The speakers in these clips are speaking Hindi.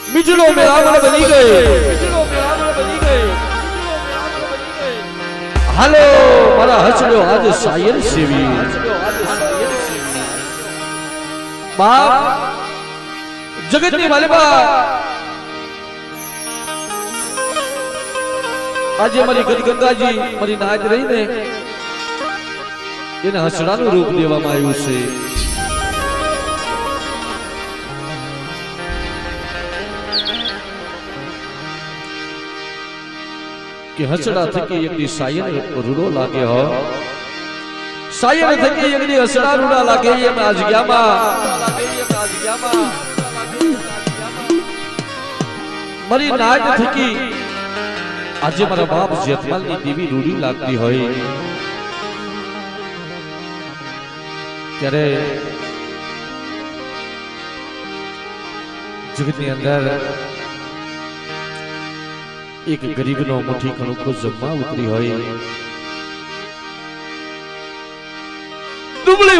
बिजलो में रावण बनी गए। हालो मारा हसड़ो आज शायर सेवी बाप जगत ની માલિકા આજે મારી ગંગાજી મારી નાજ રહીને એને હસડાનું રૂપ દેવામાં આવ્યું છે। कि हसड़ा थकी एक सायर रूडो लागे हो सायर थकी एक हसड़ा रूडा लागे ये आज गया मा मरी नाज थकी आज मारा बाप जेठमाल की देवी रूडी लागती होय त्यारे जगत ની અંદર एक गरीब नो मुठी कणु को जम्मा उतरी होय दुबળી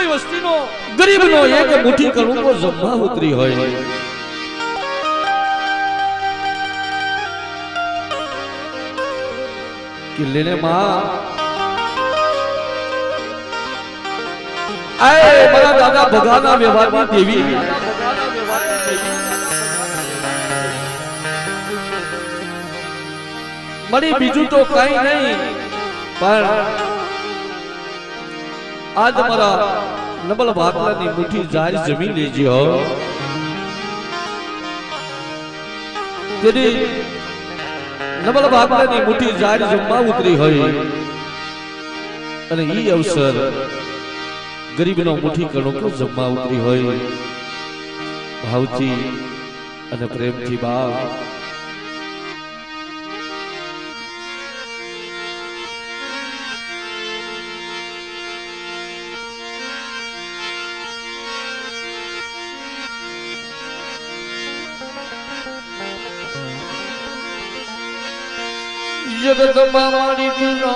वस्ती नो गरीब नो एक मुठी कणु को जम्मा उतरी होय कि लेने मां आए बड़ा दादा भगाना व्यवहार में देवी मरी बीजू तो कहीं नहीं पर आज मारा नबल भागला नी मुठी जारी जमीन लीजिए हो तेरी नबल भागला नी मुठी जारी जम्मा उतरी होय अने ई अवसर गरीब नो मुठी कणो को जम्मा उतरी होय भावथी अने प्रेमथी बाप जगत मारी दिनो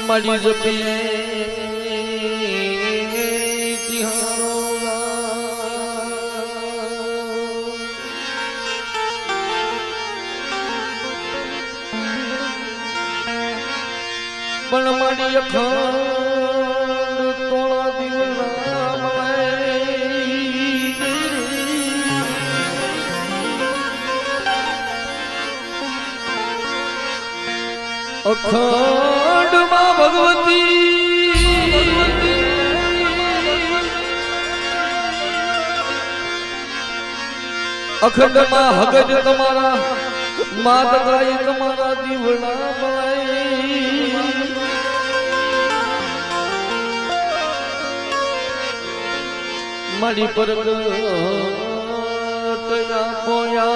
मरी जपिए पण मारी अखंड तोड़ा दिवला अखंड मां भगवती अखंड मां हगज तमारा मात गाय तमारा दिवला मलाई मारी परगटया पोया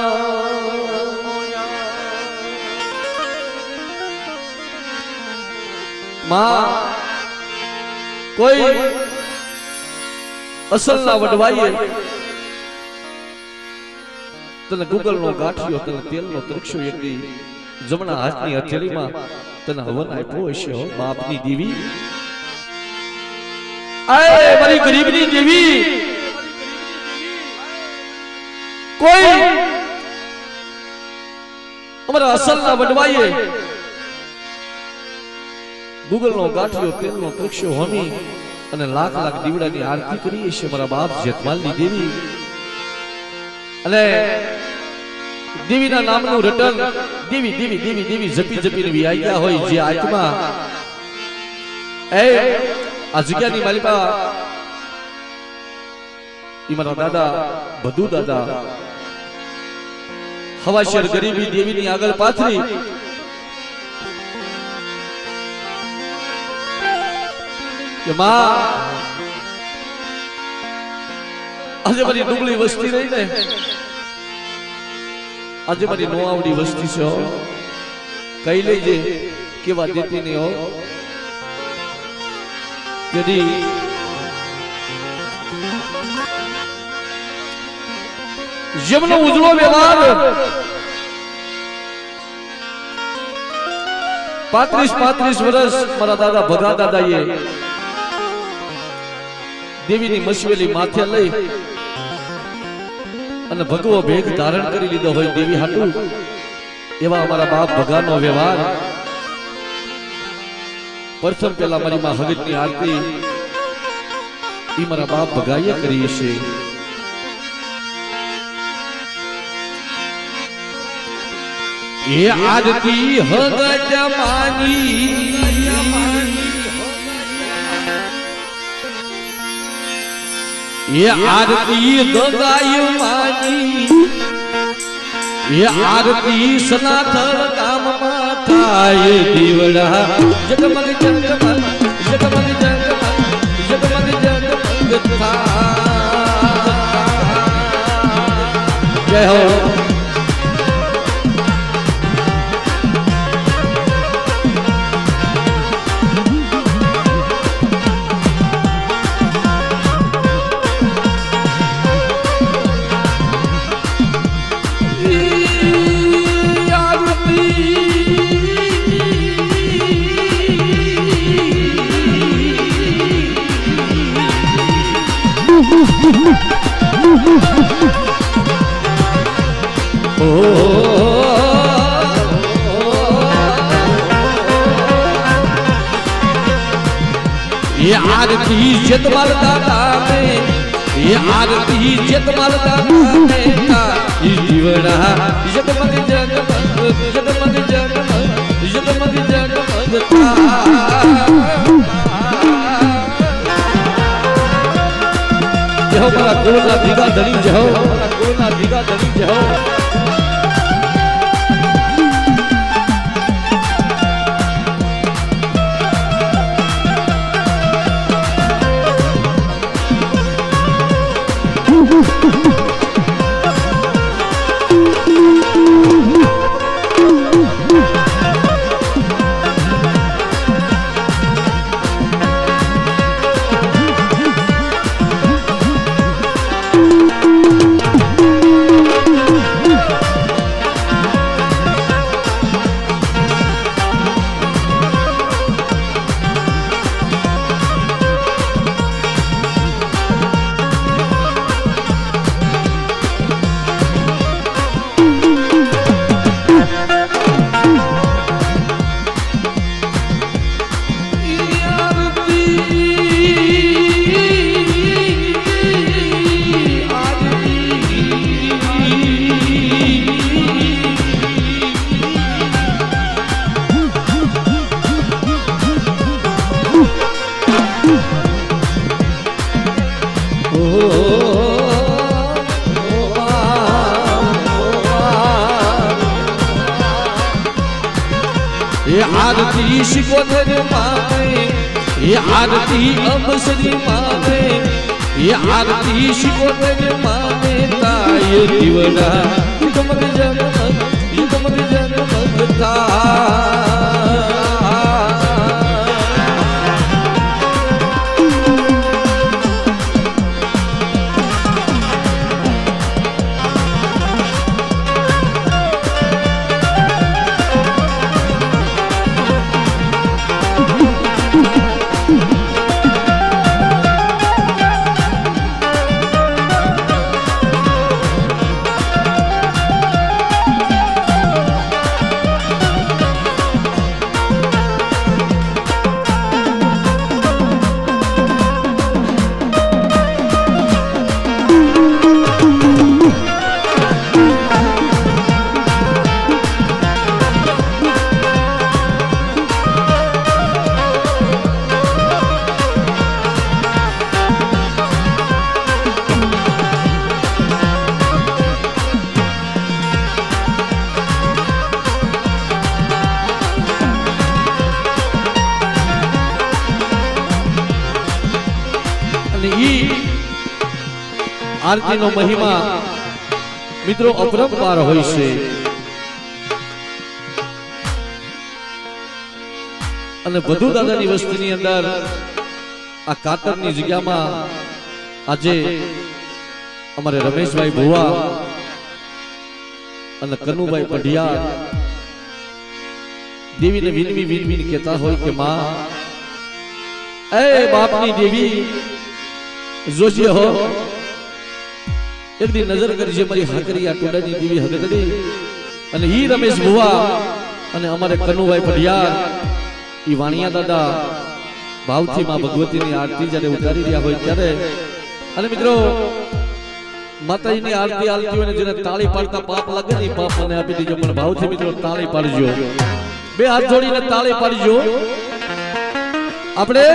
मां कोई असल ना वडवाई तने गूगल नो गाठियो तने तेल नो त्रिक्षो एकदी जमणा हाथनी हथेली में तने हवन आप्यो हशे हो बापनी देवी आए मारी गरीबनी देवी कोई हमारा असल ना वडवाई गूगल नो गाठियो तेल नो त्रिक्षो होमी अने लाख लाख दीवड़ा नी आरती करी छे मारा बाप जेठमाल नी देवी अने देवी ना नाम नु रटन देवी देवी देवी देवी जपी जपी ने आई गया होय जे आत्मा ए आ जग्या नी मालिका ई मारा दादा बधु दादा हवाशर गरीबी देवी नी आगल पाथरी के मां आज मारी दुबળી वस्ती रही ने आज मारी नोआवड़ी वस्ती से हो कई लेजे केवा देती नहीं हो यदि જેમનો ઉજળો વ્યવહાર 35 વર્ષ મારા દાદા ભગા દાદાએ દેવીની મસવેલી માથે લઈ અને ભગવો ભેગ ધારણ કરી લીધો હોય દેવી હાટુ એવા અમારા બાપ ભગાનો વ્યવહાર પ્રથમ પહેલા મારી માં હગતની આરતી ઈ મારા બાપ ભગાઈએ કરી છે એ આરતી હગત માની એ આરતી ગગાય માની એ આરતી સનાતન કામમાં થાય દીવડા જગમગ જગમગ જગમગ જગમગ જગમગ જગમગ થાય જય હો ये आरती जतमल दादा में ये आरती जतमल दादा में का जीवड़ा जगमग जगमग जगमग जगमग जगमग जगमग था जय हो मेरा गुरुना दीगा धनी जय हो मेरा गुरुना दीगा धनी जय हो ये आरती शिकोधर माने ये आरती अबसरी माने ये आरती शिकोधर माने ताय दिवड़ा जगमग जगमग जगमग जगमग था आरती नो महिमा मित्रों अपरंपार होय छे अने बधु दादानी वस्तीनी अंदर आ कातरनी जग्यामां आजे अमारे रमेश भाई भुवा અને કનુભાઈ પઢિયાર દેવીને વિનવી વિનવી કહેતા હોય કે માં એ બાપની દેવી જોજે હો એક દી નજર કરજે મારી હાકરિયા ટોડાની દેવી હગતડી અને ઈ રમેશ ભુવા અને અમારે કનુભાઈ પઢિયાર ઈ વાણિયા દાદા ભાવથી માં ભગવતીની આરતી જ્યારે ઉતારી રહ્યા હોય ત્યારે અને મિત્રો માતાજીની આરતી આલતી હોય ને જેને તાળી પાડતા પાપ લાગે ને પાપ મને આપી દીજો પણ ભાવથી મિત્રો તાળી પાડજો બે હાથ જોડીને તાળી પાડજો આપણે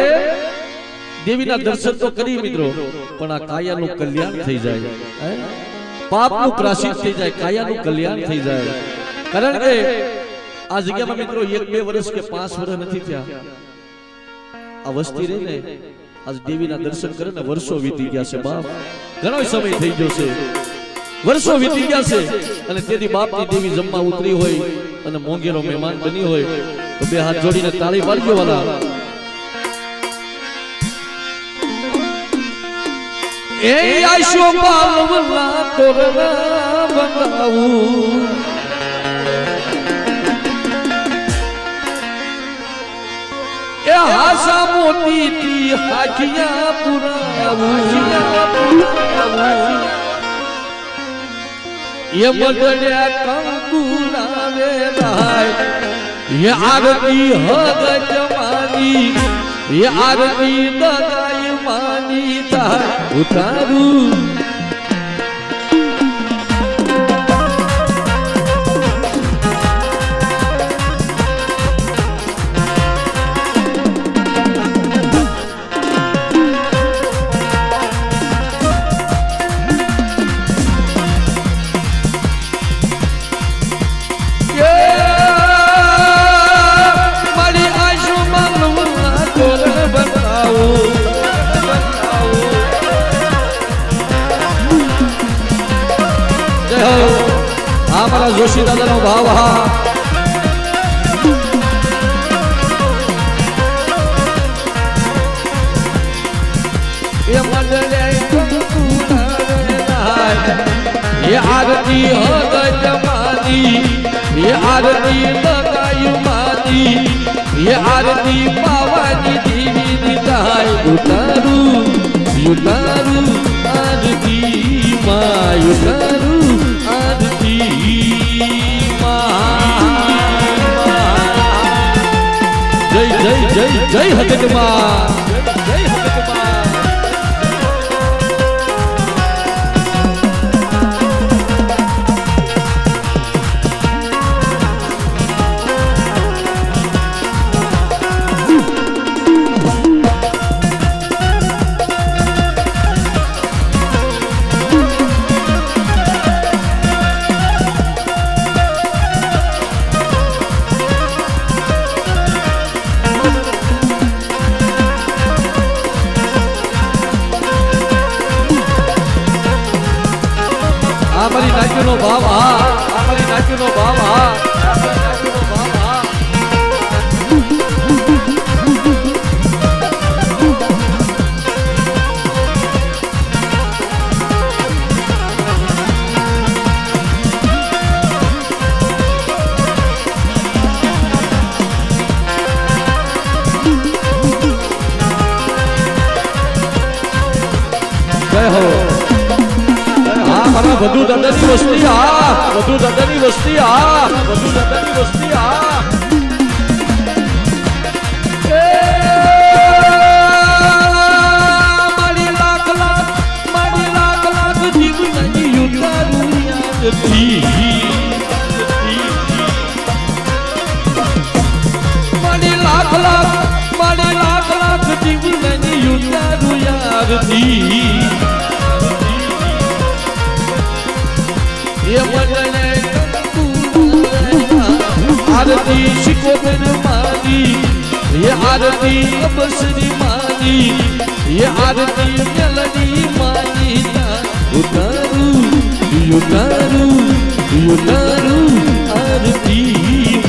દેવીના દર્શન તો કરી મિત્રો પણ આ કાયાનું કલ્યાણ થઈ જાય પાપનું પ્રાયશ્ચિત થઈ જાય કાયાનું કલ્યાણ થઈ જાય કારણ કે આ જગ્યામાં મિત્રો 1-2 વર્ષ કે 5 વર્ષ નથી થયા આ વસ્તી રહી ને આજ દેવીના દર્શન કરે ને વર્ષો વીતી ગયા છે બાપ ઘણો સમય થઈ ગયો છે વર્ષો વીતી ગયા છે અને તેથી બાપની દેવી જમવા ઉતરી હોય અને મોંઘેરો મહેમાન બની હોય તો બે હાથ જોડીને તાળી પાડજો વાલા એ આશો પાલવના તોરણા બનાવું એ હાસા મોતી તી હાકિયા પુરાવું એ બદલ્યા કંકુના વેલાય એ આરતી હદ જમાની એ આરતી દગાઈ માની તા ઉતારું हमारा जोशी दादा नो भाव हा ये मंडले ये आरती हद जमानी ये आरती लगाई मानी ये आरती पावानी देवी निताय उतारू उतारू आरती मां उतारू जय जय जय जय हजरतमा जय हजरतमा हमारी नाट्य नो भाव हा हमारी नाट्य नो भाव हा नाट्य नो भाव हा जय हो हमारा વધુ દાદાની વસ્તી આ વધુ દાદાની વસ્તી આ વધુ દાદાની વસ્તી આ મારી લાખ લાખ જીવનની યુદ્ધારું યાદથી મારી લાખ લાખ જીવનની યુદ્ધારું યાદથી ये बदले आरती शिकोबर मानी ये आरती अबसरी मानी ये आरती मेलडी मानी उतारू उतारू उतारू आरती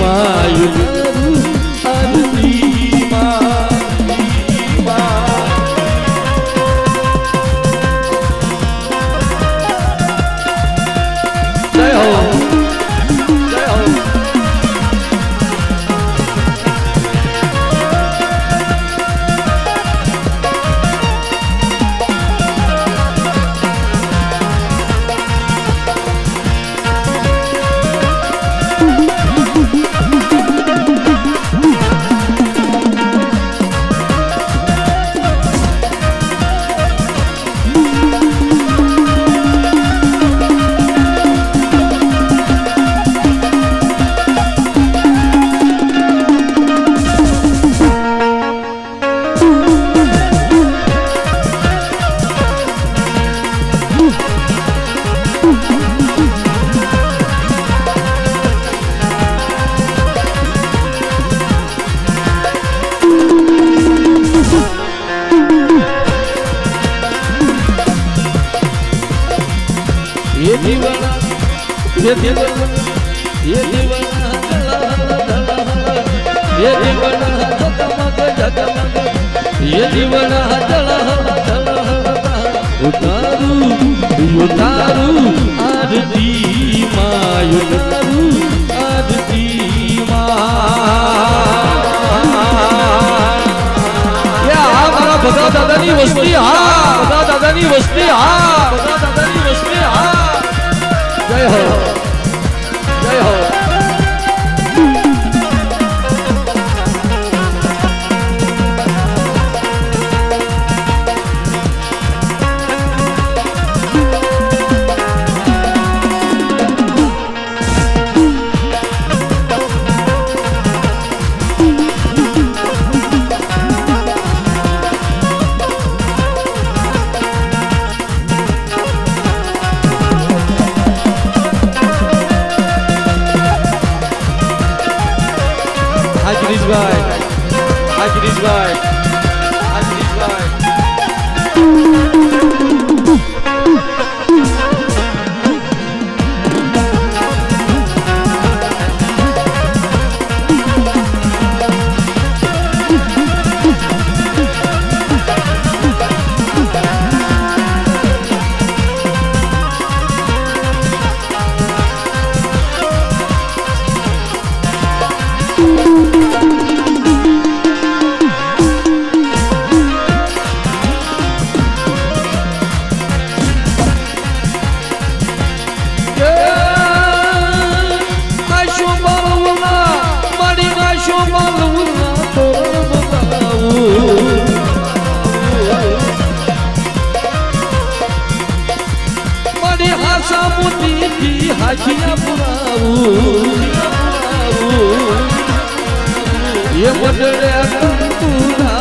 मां उतारू आरती मां जय हो ये दीवाना ये दीवाना ये दीवाना ये दीवाना जगमग जगमग ये दीवाना उतारू उतारू आरती माँ उतारू आरती माँ बता दादानी वस्ती हाँ बता दादानी वस्ती हाँ बता दादानी वस्ती हाँ जय हो जय हो ये बदले कंकुना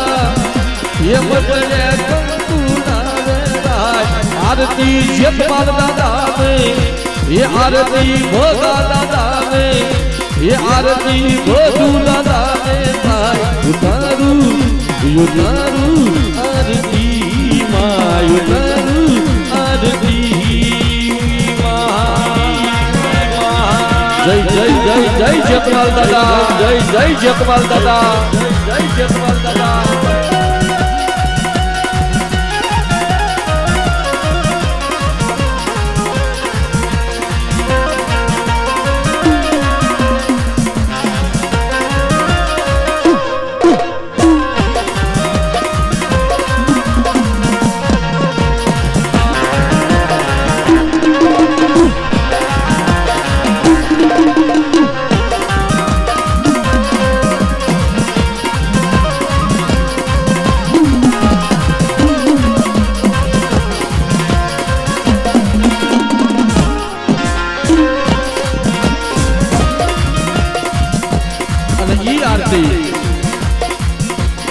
ये बदले कंकुना आरती जयपाल दादा में ये आरती भोगा दादा में ये आरती भोजू दादा में उतारू उतारू आरती माँ उतारू आरती जय जय जय जय जयपाल दादा जय जय जयपाल दादा जय जयपाल दादा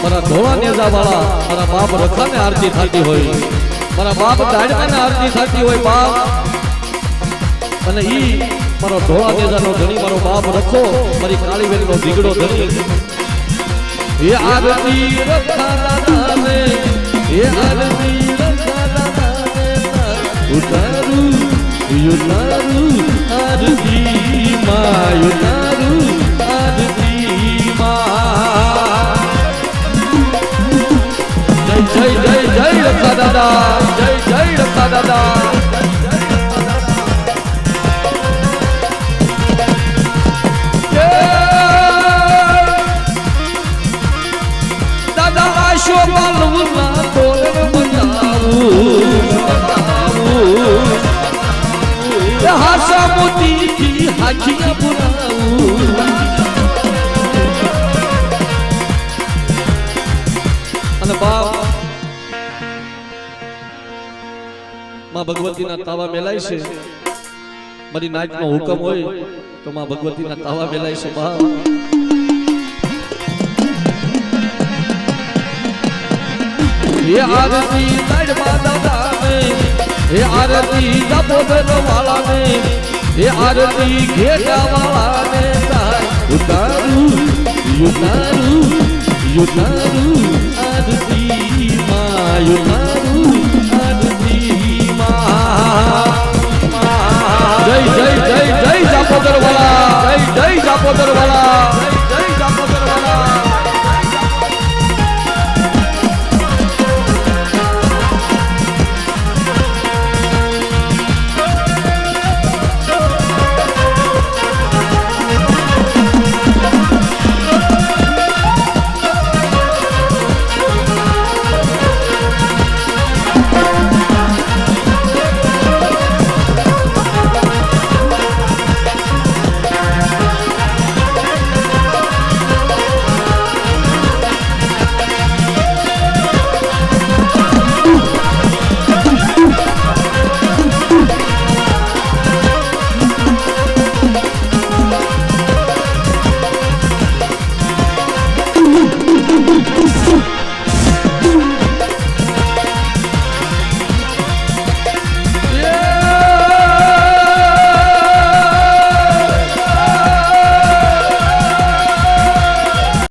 मारा धोला नेजा वाला मारा बाप रखा ने आरती थाती होई मारा बाप दाड़मा ने आरती थाती होई बाप अने ई मारो धोला नेजा नो धणी मारो बाप रखो मारी काली वेली नो दीगड़ो धणी ये आरती रखा दादा ने ये आरती रखा दादा ने उतारू उतारू आरती माँ उतारू आरती माँ जय जय जय रखा दादा जय जय रखा दादा दादा आशो बालूना तोरण बताऊ हासा मोती की हाजिया बुलाऊ अने बाप मां भगवती ना तावा मेलाय छे मारी नाच नो हुकम होय तो मां भगवती ना तावा मेलाय छे बाप ये आरती दाड़मा दादा में ये आरती दाबोदर वाला में ये आरती घेटा वाला में उतारू उतारू उतारू आरती माँ उतारू